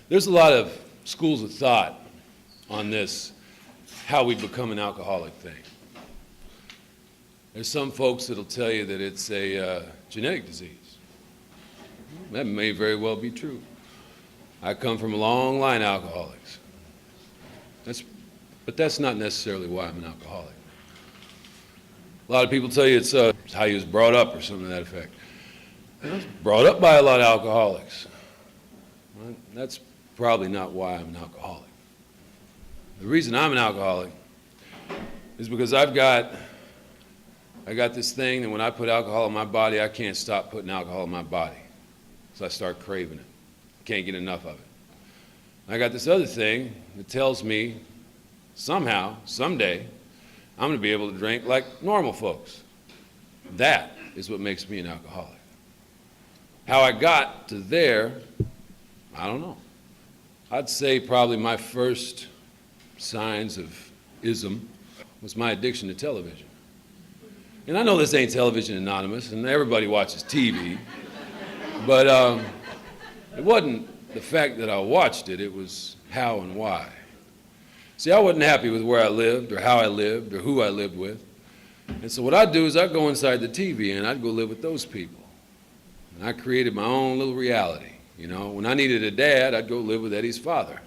There's a lot of schools of thought on this, how we become an alcoholic thing. There's some folks that'll tell you that it's a genetic disease. That may very well be true. I come from a long line of alcoholics. But that's not necessarily why I'm an alcoholic. A lot of people tell you it's how you was brought up or something to that effect. I was brought up by a lot of alcoholics. Well, that's probably not why I'm an alcoholic. The reason I'm an alcoholic is because I got this thing that when I put alcohol in my body, I can't stop putting alcohol in my body. So I start craving it. Can't get enough of it. I got this other thing that tells me somehow, someday, I'm going to be able to drink like normal folks. That is what makes me an alcoholic. How I got to there, I don't know. I'd say probably my first signs of ism was my addiction to television. And I know this ain't Television Anonymous, and everybody watches TV, but it wasn't the fact that I watched it, it was how and why. See, I wasn't happy with where I lived, or how I lived, or who I lived with. And so what I'd do is I'd go inside the TV and I'd go live with those people. And I created my own little reality. You know, when I needed a dad, I'd go live with Eddie's father.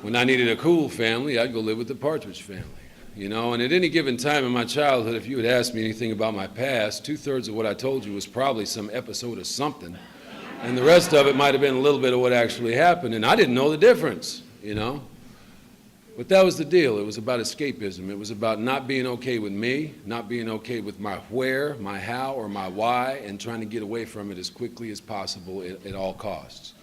When I needed a cool family, I'd go live with the Partridge family. You know, and at any given time in my childhood, if you had asked me anything about my past, 2/3 of what I told you was probably some episode of something. And the rest of it might have been a little bit of what actually happened. And I didn't know the difference, you know. But that was the deal. It was about escapism. It was about not being okay with me, not being okay with my where, my how, or my why, and trying to get away from it as quickly as possible at all costs.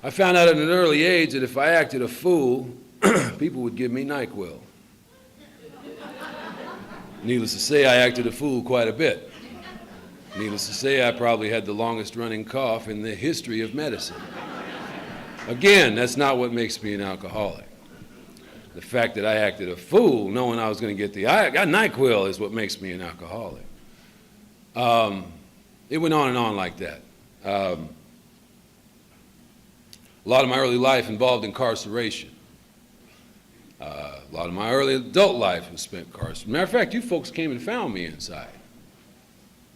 I found out at an early age that if I acted a fool, people would give me NyQuil. Needless to say, I acted a fool quite a bit. Needless to say, I probably had the longest running cough in the history of medicine. Again, that's not what makes me an alcoholic. The fact that I acted a fool knowing I was going to get I got NyQuil is what makes me an alcoholic. It went on and on like that. A lot of my early life involved incarceration. A lot of my early adult life was spent incarcerated. Matter of fact, you folks came and found me inside.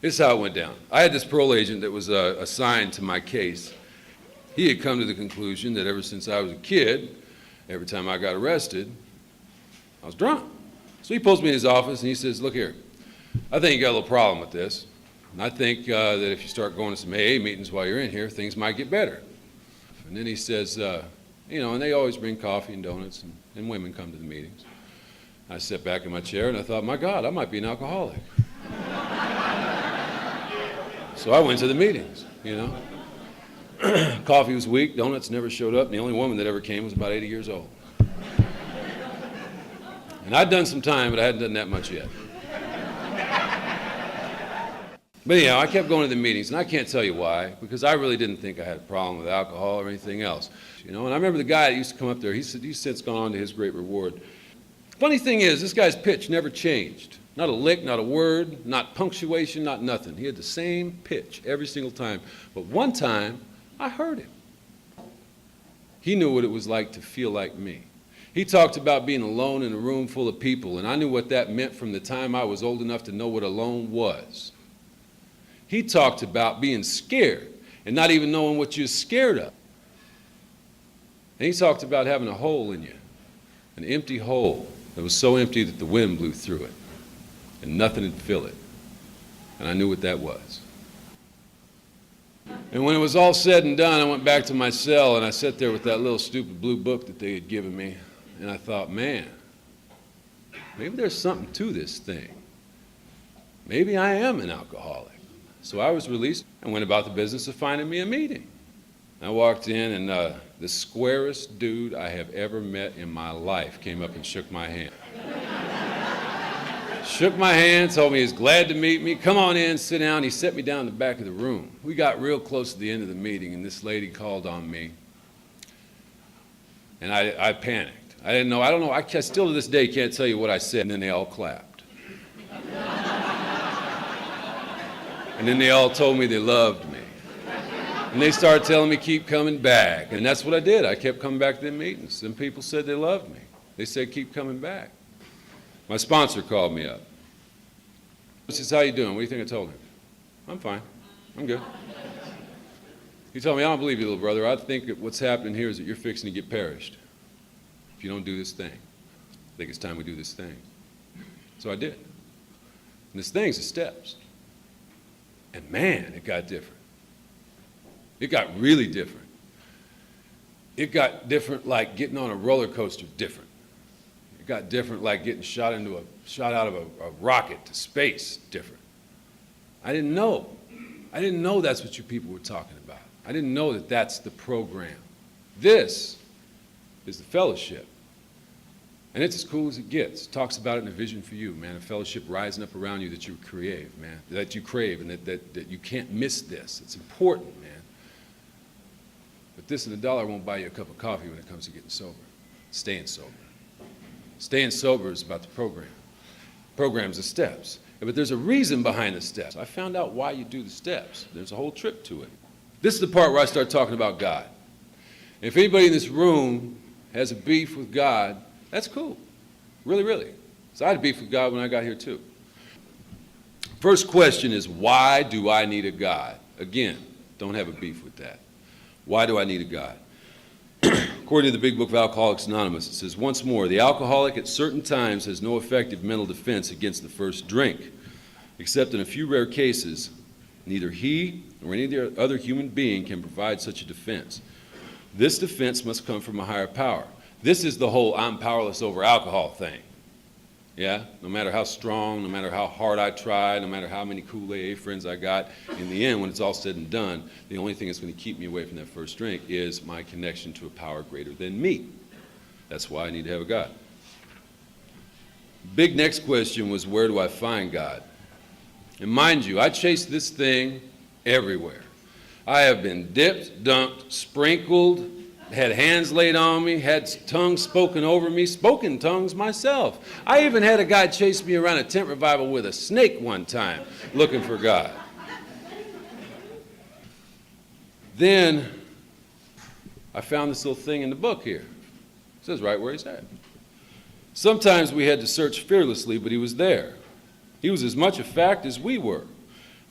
This is how it went down. I had this parole agent that was assigned to my case. He had come to the conclusion that ever since I was a kid, every time I got arrested, I was drunk. So he pulls me in his office and he says, look here, I think you got a little problem with this. And I think that if you start going to some AA meetings while you're in here, things might get better. And then he says, you know, and they always bring coffee and donuts and women come to the meetings. I sat back in my chair and I thought, my God, I might be an alcoholic. So I went to the meetings, you know. Coffee was weak, donuts never showed up, and the only woman that ever came was about 80 years old. And I'd done some time, but I hadn't done that much yet. But anyhow, I kept going to the meetings, and I can't tell you why, because I really didn't think I had a problem with alcohol or anything else. You know, and I remember the guy that used to come up there, he's since gone on to his great reward. Funny thing is, this guy's pitch never changed. Not a lick, not a word, not punctuation, not nothing. He had the same pitch every single time. But one time, I heard him. He knew what it was like to feel like me. He talked about being alone in a room full of people, and I knew what that meant from the time I was old enough to know what alone was. He talked about being scared and not even knowing what you're scared of. And he talked about having a hole in you, an empty hole that was so empty that the wind blew through it and nothing would fill it. And I knew what that was. And when it was all said and done, I went back to my cell and I sat there with that little stupid blue book that they had given me. And I thought, man, maybe there's something to this thing. Maybe I am an alcoholic. So I was released and went about the business of finding me a meeting. I walked in and the squarest dude I have ever met in my life came up and shook my hand. Shook my hand, told me he was glad to meet me. Come on in, sit down. He set me down in the back of the room. We got real close to the end of the meeting, and this lady called on me. And I panicked. I don't know. I still to this day can't tell you what I said. And then they all clapped. And then they all told me they loved me. And they started telling me, keep coming back. And that's what I did. I kept coming back to them meetings. Some people said they loved me. They said, keep coming back. My sponsor called me up. He says, how you doing? What do you think I told him? I'm fine. I'm good. He told me, I don't believe you, little brother. I think that what's happening here is that you're fixing to get perished if you don't do this thing. I think it's time we do this thing. So I did. And this thing's the steps. And man, it got different. It got really different. It got different like getting on a roller coaster different. It got different like getting shot out of a rocket to space different. I didn't know. I didn't know that's what you people were talking about. I didn't know that that's the program. This is the fellowship. And it's as cool as it gets. It talks about it in a vision for you, man. A fellowship rising up around you that you crave, man. That you crave and that you can't miss this. It's important, man. But this and $1 won't buy you a cup of coffee when it comes to getting sober. Staying sober. Staying sober is about the program. Program's the steps. But there's a reason behind the steps. I found out why you do the steps. There's a whole trip to it. This is the part where I start talking about God. And if anybody in this room has a beef with God, that's cool. Really, really. So I had a beef with God when I got here too. First question is, why do I need a God? Again, don't have a beef with that. Why do I need a God? According to the Big Book of Alcoholics Anonymous, it says, once more, the alcoholic at certain times has no effective mental defense against the first drink. Except in a few rare cases, neither he nor any other human being can provide such a defense. This defense must come from a higher power. This is the whole I'm powerless over alcohol thing. Yeah? No matter how strong, no matter how hard I try, no matter how many cool AA friends I got, in the end, when it's all said and done, the only thing that's going to keep me away from that first drink is my connection to a power greater than me. That's why I need to have a God. Big next question was, where do I find God? And mind you, I chased this thing everywhere. I have been dipped, dunked, sprinkled, had hands laid on me, had tongues spoken over me, spoken tongues myself. I even had a guy chase me around a tent revival with a snake one time, looking for God. Then I found this little thing in the book here. It says right where he's at. Sometimes we had to search fearlessly, but he was there. He was as much a fact as we were.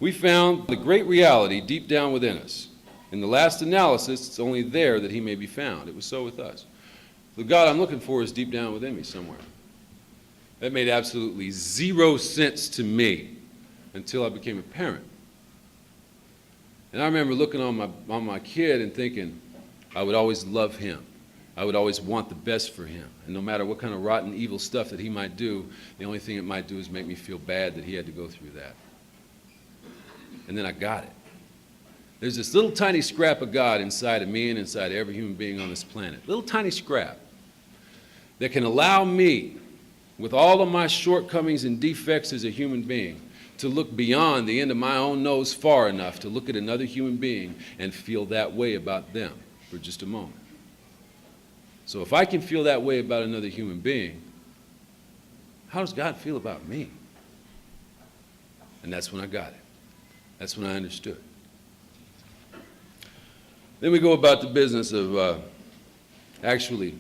We found the great reality deep down within us. In the last analysis, it's only there that he may be found. It was so with us. The God I'm looking for is deep down within me somewhere. That made absolutely zero sense to me until I became a parent. And I remember looking on my kid and thinking, I would always love him. I would always want the best for him. And no matter what kind of rotten, evil stuff that he might do, the only thing it might do is make me feel bad that he had to go through that. And then I got it. There's this little tiny scrap of God inside of me and inside of every human being on this planet. Little tiny scrap that can allow me, with all of my shortcomings and defects as a human being, to look beyond the end of my own nose far enough to look at another human being and feel that way about them for just a moment. So if I can feel that way about another human being, how does God feel about me? And that's when I got it. That's when I understood. Then we go about the business of actually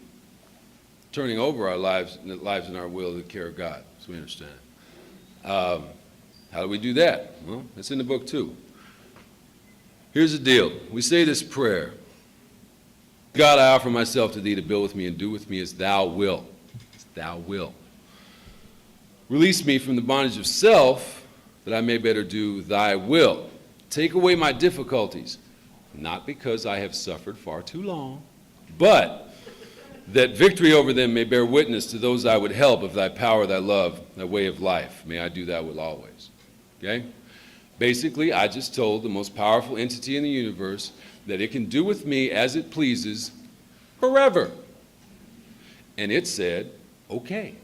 turning over our lives and our will to the care of God, so we understand. How do we do that? Well, it's in the book too. Here's the deal. We say this prayer. God, I offer myself to thee to build with me and do with me as thou wilt. As thou wilt. Release me from the bondage of self that I may better do thy will. Take away my difficulties. Not because I have suffered far too long, but that victory over them may bear witness to those I would help of thy power, thy love, thy way of life. May I do that will always. Okay? Basically, I just told the most powerful entity in the universe that it can do with me as it pleases forever. And it said, okay.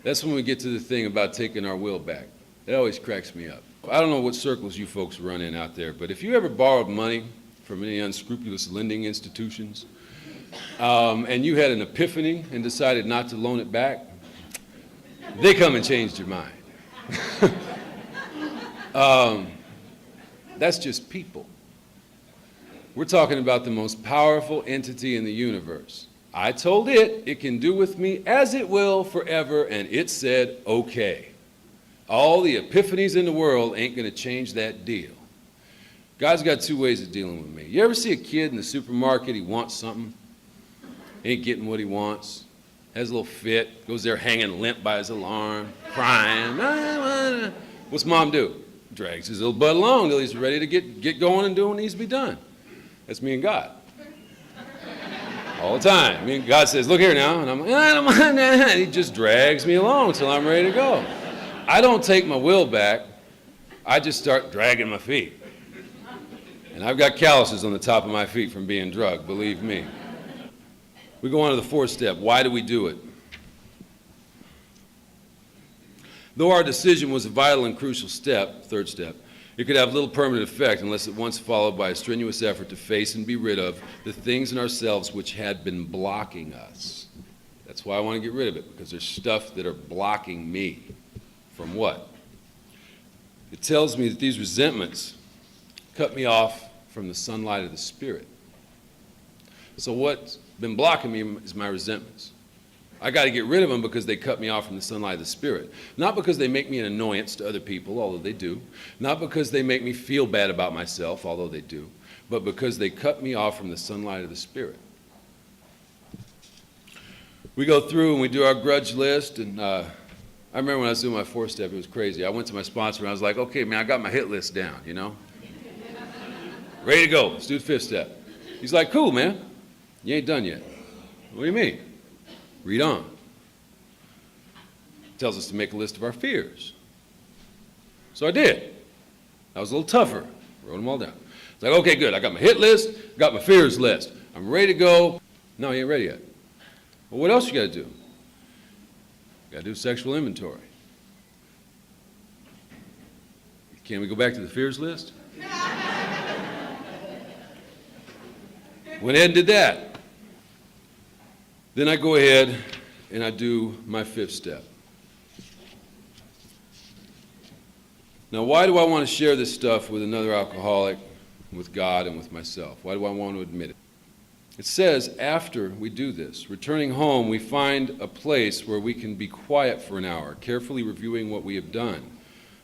That's when we get to the thing about taking our will back. That always cracks me up. I don't know what circles you folks run in out there, but if you ever borrowed money from any unscrupulous lending institutions, and you had an epiphany and decided not to loan it back, they come and changed your mind. That's just people. We're talking about the most powerful entity in the universe. I told it can do with me as it will forever, and it said, okay. All the epiphanies in the world ain't going to change that deal. God's got two ways of dealing with me. You ever see a kid in the supermarket, he wants something, ain't getting what he wants, has a little fit, goes there hanging limp by his alarm, crying. What's mom do? Drags his little butt along till he's ready to get going and do what needs to be done. That's me and God. All the time. Me and God says, look here now. And I'm like, I don't mind that. And he just drags me along until I'm ready to go. I don't take my will back. I just start dragging my feet. And I've got calluses on the top of my feet from being drugged, believe me. We go on to the fourth step. Why do we do it? Though our decision was a vital and crucial step, third step, it could have little permanent effect unless at once followed by a strenuous effort to face and be rid of the things in ourselves which had been blocking us. That's why I want to get rid of it, because there's stuff that are blocking me. From what? It tells me that these resentments cut me off from the sunlight of the Spirit. So what's been blocking me is my resentments. I got to get rid of them because they cut me off from the sunlight of the Spirit. Not because they make me an annoyance to other people, although they do. Not because they make me feel bad about myself, although they do. But because they cut me off from the sunlight of the Spirit. We go through and we do our grudge list. And I remember when I was doing my fourth step, it was crazy. I went to my sponsor and I was like, okay, man, I got my hit list down, you know. Ready to go. Let's do the fifth step. He's like, cool, man. You ain't done yet. What do you mean? Read on. It tells us to make a list of our fears. So I did. I was a little tougher. Wrote them all down. It's like, okay, good. I got my hit list, got my fears list. I'm ready to go. No, you ain't ready yet. Well, what else you got to do? You got to do sexual inventory. Can we go back to the fears list? Went ahead and did that. Then I go ahead and I do my fifth step. Now, why do I want to share this stuff with another alcoholic, with God, and with myself? Why do I want to admit it? It says after we do this, returning home, we find a place where we can be quiet for an hour, carefully reviewing what we have done.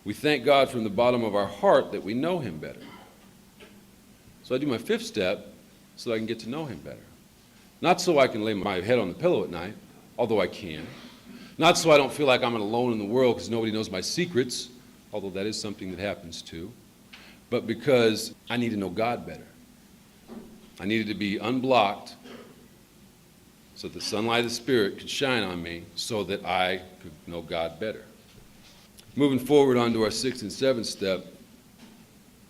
We thank God from the bottom of our heart that we know Him better. So I do my fifth step so that I can get to know Him better. Not so I can lay my head on the pillow at night, although I can. Not so I don't feel like I'm alone in the world because nobody knows my secrets, although that is something that happens too. But because I need to know God better. I needed to be unblocked so that the sunlight of the Spirit could shine on me so that I could know God better. Moving forward onto our sixth and seventh step,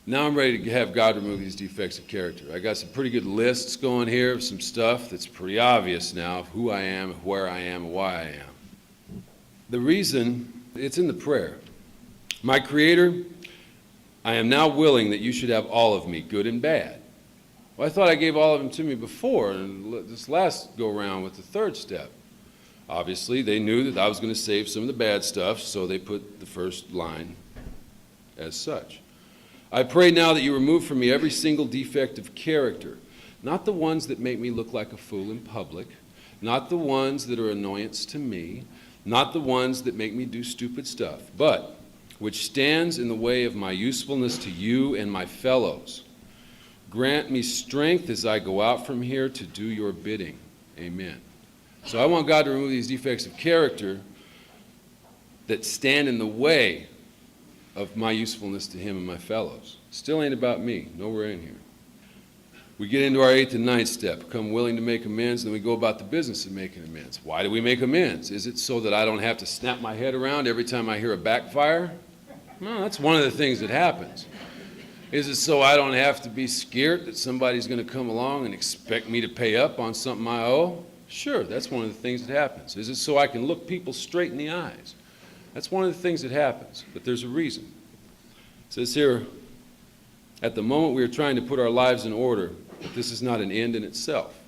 now I'm ready to have God remove these defects of character. I got some pretty good lists going here of some stuff that's pretty obvious now of who I am, where I am, and why I am. The reason, it's in the prayer. My Creator, I am now willing that you should have all of me, good and bad. Well, I thought I gave all of them to me before, and this last go-around with the third step. Obviously, they knew that I was going to save some of the bad stuff, so they put the first line as such. I pray now that you remove from me every single defect of character, not the ones that make me look like a fool in public, not the ones that are annoyance to me, not the ones that make me do stupid stuff, but which stands in the way of my usefulness to you and my fellows. Grant me strength as I go out from here to do your bidding. Amen. So I want God to remove these defects of character that stand in the way of my usefulness to Him and my fellows. Still ain't about me. Nowhere in here. We get into our eighth and ninth step, become willing to make amends, and then we go about the business of making amends. Why do we make amends? Is it so that I don't have to snap my head around every time I hear a backfire? No, that's one of the things that happens. Is it so I don't have to be scared that somebody's going to come along and expect me to pay up on something I owe? Sure, that's one of the things that happens. Is it so I can look people straight in the eyes? That's one of the things that happens, but there's a reason. It says here, at the moment we are trying to put our lives in order, but this is not an end in itself.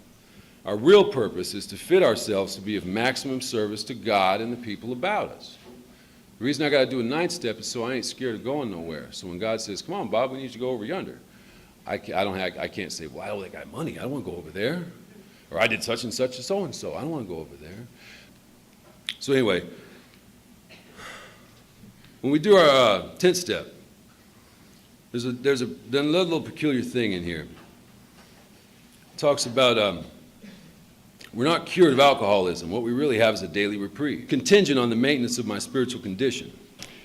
Our real purpose is to fit ourselves to be of maximum service to God and the people about us. The reason I got to do a ninth step is so I ain't scared of going nowhere. So when God says, come on, Bob, we need you to go over yonder, I can't say, well, I owe that guy money. I don't want to go over there. Or I did such and such to so-and-so. I don't want to go over there. So anyway, when we do our 10th step, there's a little peculiar thing in here. It talks about we're not cured of alcoholism. What we really have is a daily reprieve, contingent on the maintenance of my spiritual condition.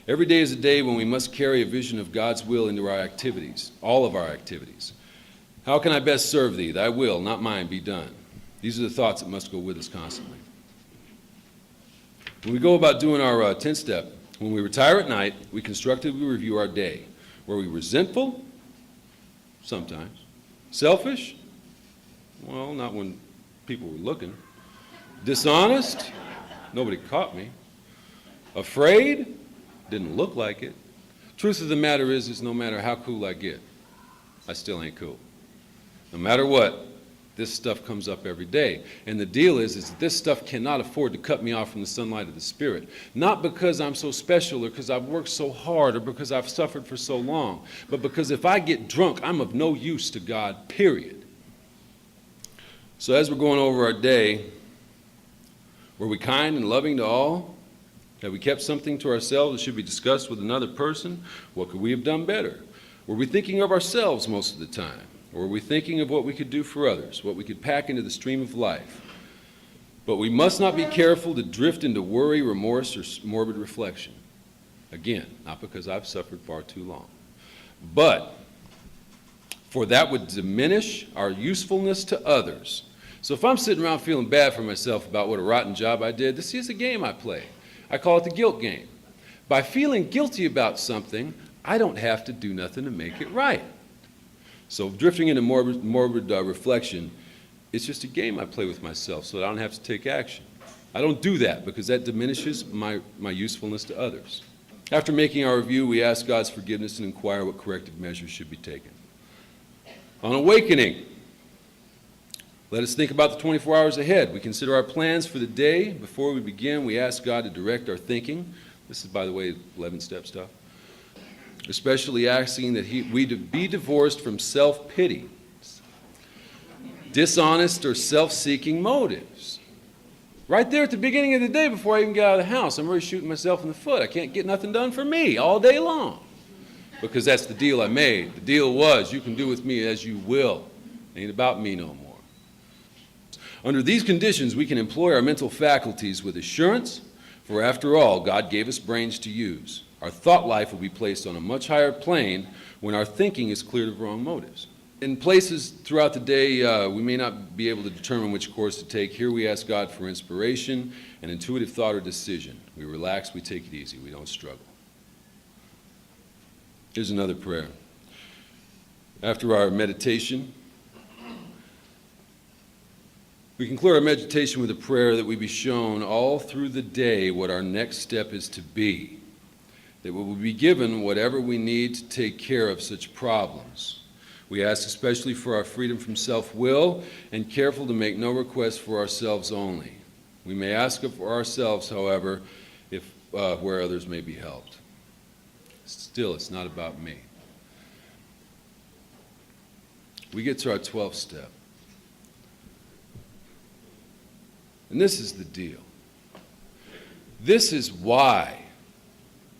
Every day is a day when we must carry a vision of God's will into our activities, all of our activities. How can I best serve thee? Thy will, not mine, be done. These are the thoughts that must go with us constantly. When we go about doing our 10th step, when we retire at night, we constructively review our day. Were we resentful? Sometimes. Selfish? Well, not when people were looking. Dishonest? Nobody caught me. Afraid? Didn't look like it. Truth of the matter is no matter how cool I get, I still ain't cool. No matter what, this stuff comes up every day. And the deal is this stuff cannot afford to cut me off from the sunlight of the Spirit. Not because I'm so special or because I've worked so hard or because I've suffered for so long, but because if I get drunk, I'm of no use to God, period. So as we're going over our day, were we kind and loving to all? Have we kept something to ourselves that should be discussed with another person? What could we have done better? Were we thinking of ourselves most of the time? Or were we thinking of what we could do for others, what we could pack into the stream of life? But we must not be careful to drift into worry, remorse, or morbid reflection. Again, not because I've suffered far too long, but for that would diminish our usefulness to others. So if I'm sitting around feeling bad for myself about what a rotten job I did, this is a game I play. I call it the guilt game. By feeling guilty about something, I don't have to do nothing to make it right. So drifting into morbid reflection, it's just a game I play with myself so that I don't have to take action. I don't do that because that diminishes my usefulness to others. After making our review, we ask God's forgiveness and inquire what corrective measures should be taken. On awakening, let us think about the 24 hours ahead. We consider our plans for the day. Before we begin, we ask God to direct our thinking. This is, by the way, 11-step stuff. Especially asking that we be divorced from self-pity, dishonest or self-seeking motives. Right there at the beginning of the day before I even get out of the house, I'm already shooting myself in the foot. I can't get nothing done for me all day long because that's the deal I made. The deal was you can do with me as you will. It ain't about me no more. Under these conditions, we can employ our mental faculties with assurance, for after all, God gave us brains to use. Our thought life will be placed on a much higher plane when our thinking is cleared of wrong motives. In places throughout the day, we may not be able to determine which course to take. Here we ask God for inspiration and intuitive thought or decision. We relax, we take it easy, we don't struggle. Here's another prayer. After our meditation, we conclude our meditation with a prayer that we be shown all through the day what our next step is to be, that we will be given whatever we need to take care of such problems. We ask especially for our freedom from self-will and careful to make no requests for ourselves only. We may ask for ourselves, however, if where others may be helped. Still, it's not about me. We get to our 12th step. And this is the deal. This is why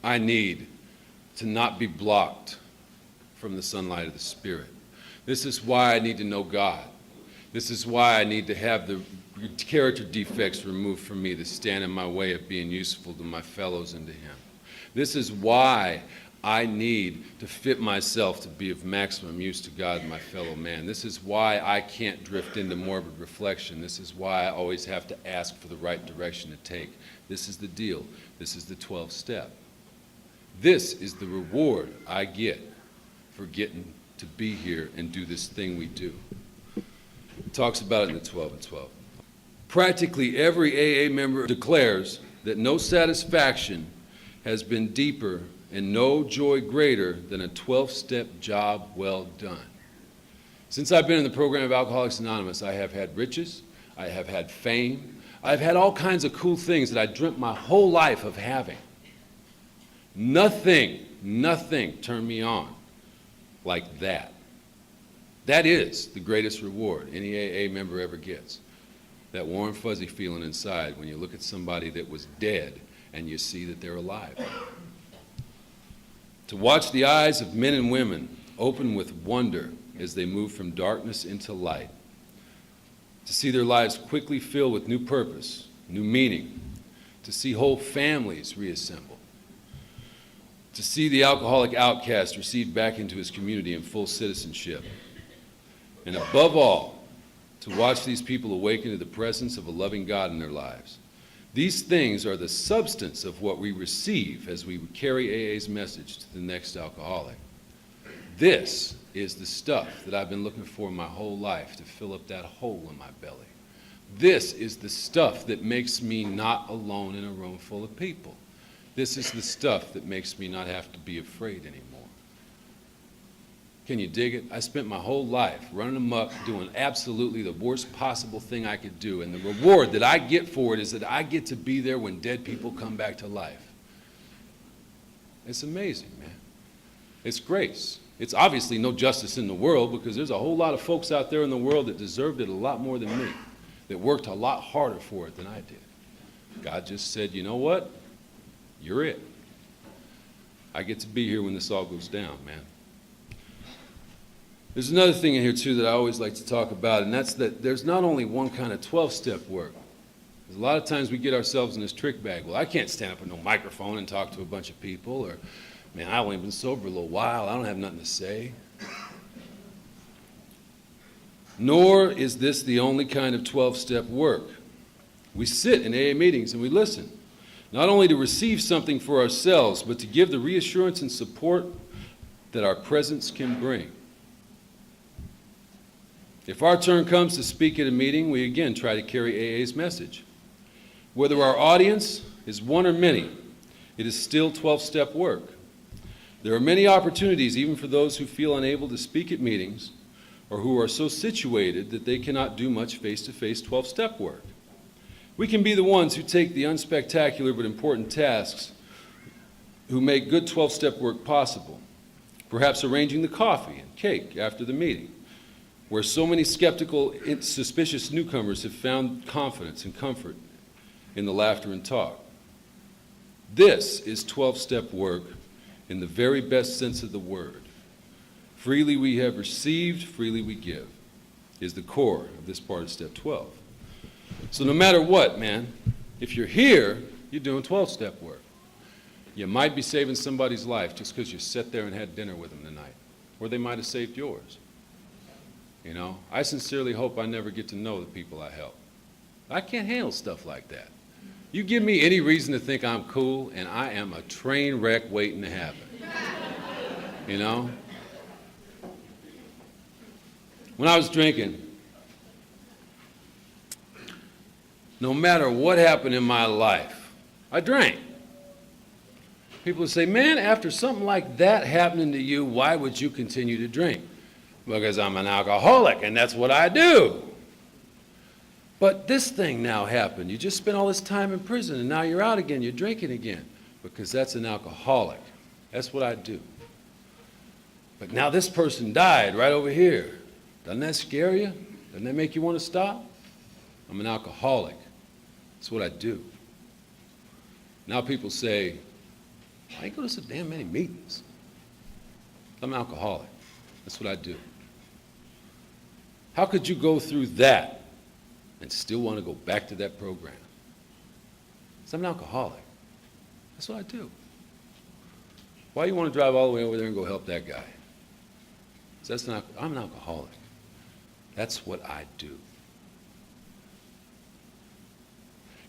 I need to not be blocked from the sunlight of the Spirit. This is why I need to know God. This is why I need to have the character defects removed from me that stand in my way of being useful to my fellows and to Him. This is why I need to fit myself to be of maximum use to God and my fellow man. This is why I can't drift into morbid reflection. This is why I always have to ask for the right direction to take. This is the deal. This is the 12th step. This is the reward I get for getting to be here and do this thing we do. It talks about it in the 12 and 12. Practically every AA member declares that no satisfaction has been deeper and no joy greater than a 12-step job well done. Since I've been in the program of Alcoholics Anonymous, I have had riches, I have had fame, I've had all kinds of cool things that I dreamt my whole life of having. Nothing turned me on like that. That is the greatest reward any AA member ever gets. That warm, fuzzy feeling inside when you look at somebody that was dead and you see that they're alive. To watch the eyes of men and women open with wonder as they move from darkness into light. To see their lives quickly fill with new purpose, new meaning. To see whole families reassemble. To see the alcoholic outcast received back into his community in full citizenship. And above all, to watch these people awaken to the presence of a loving God in their lives. These things are the substance of what we receive as we carry AA's message to the next alcoholic. This is the stuff that I've been looking for my whole life to fill up that hole in my belly. This is the stuff that makes me not alone in a room full of people. This is the stuff that makes me not have to be afraid anymore. Can you dig it? I spent my whole life running amok, doing absolutely the worst possible thing I could do, and the reward that I get for it is that I get to be there when dead people come back to life. It's amazing, man. It's grace. It's obviously no justice in the world, because there's a whole lot of folks out there in the world that deserved it a lot more than me, that worked a lot harder for it than I did. God just said, you know what? You're it. I get to be here when this all goes down, man. There's another thing in here, too, that I always like to talk about, and that's that there's not only one kind of 12-step work. Because a lot of times we get ourselves in this trick bag. Well, I can't stand up at no microphone and talk to a bunch of people, or, man, I've only been sober a little while. I don't have nothing to say. Nor is this the only kind of 12-step work. We sit in AA meetings and we listen, not only to receive something for ourselves, but to give the reassurance and support that our presence can bring. If our turn comes to speak at a meeting, we again try to carry AA's message. Whether our audience is one or many, it is still 12-step work. There are many opportunities, even for those who feel unable to speak at meetings or who are so situated that they cannot do much face-to-face 12-step work. We can be the ones who take the unspectacular but important tasks, who make good 12-step work possible. Perhaps arranging the coffee and cake after the meeting, where so many skeptical, suspicious newcomers have found confidence and comfort in the laughter and talk. This is 12-step work in the very best sense of the word. Freely we have received, freely we give, is the core of this part of step 12. So no matter what, man, if you're here, you're doing 12-step work. You might be saving somebody's life just because you sat there and had dinner with them tonight, or they might have saved yours. You know, I sincerely hope I never get to know the people I help. I can't handle stuff like that. You give me any reason to think I'm cool, and I am a train wreck waiting to happen. You know? When I was drinking, no matter what happened in my life, I drank. People would say, man, after something like that happening to you, why would you continue to drink? Because I'm an alcoholic, and that's what I do. But this thing now happened. You just spent all this time in prison, and now you're out again, you're drinking again. Because that's an alcoholic. That's what I do. But now this person died right over here. Doesn't that scare you? Doesn't that make you want to stop? I'm an alcoholic. That's what I do. Now people say, I ain't go to so damn many meetings. I'm an alcoholic. That's what I do. How could you go through that and still want to go back to that program? Because I'm an alcoholic. That's what I do. Why do you want to drive all the way over there and go help that guy? Because I'm an alcoholic. That's what I do.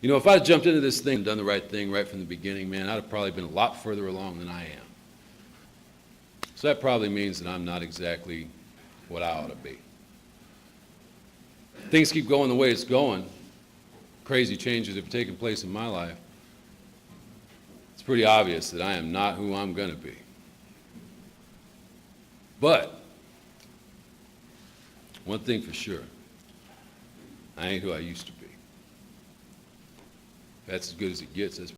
You know, if I had jumped into this thing and done the right thing right from the beginning, man, I'd have probably been a lot further along than I am. So that probably means that I'm not exactly what I ought to be. Things keep going the way it's going. Crazy changes have taken place in my life. It's pretty obvious that I am not who I'm going to be. But one thing for sure, I ain't who I used to be. That's as good as it gets. That's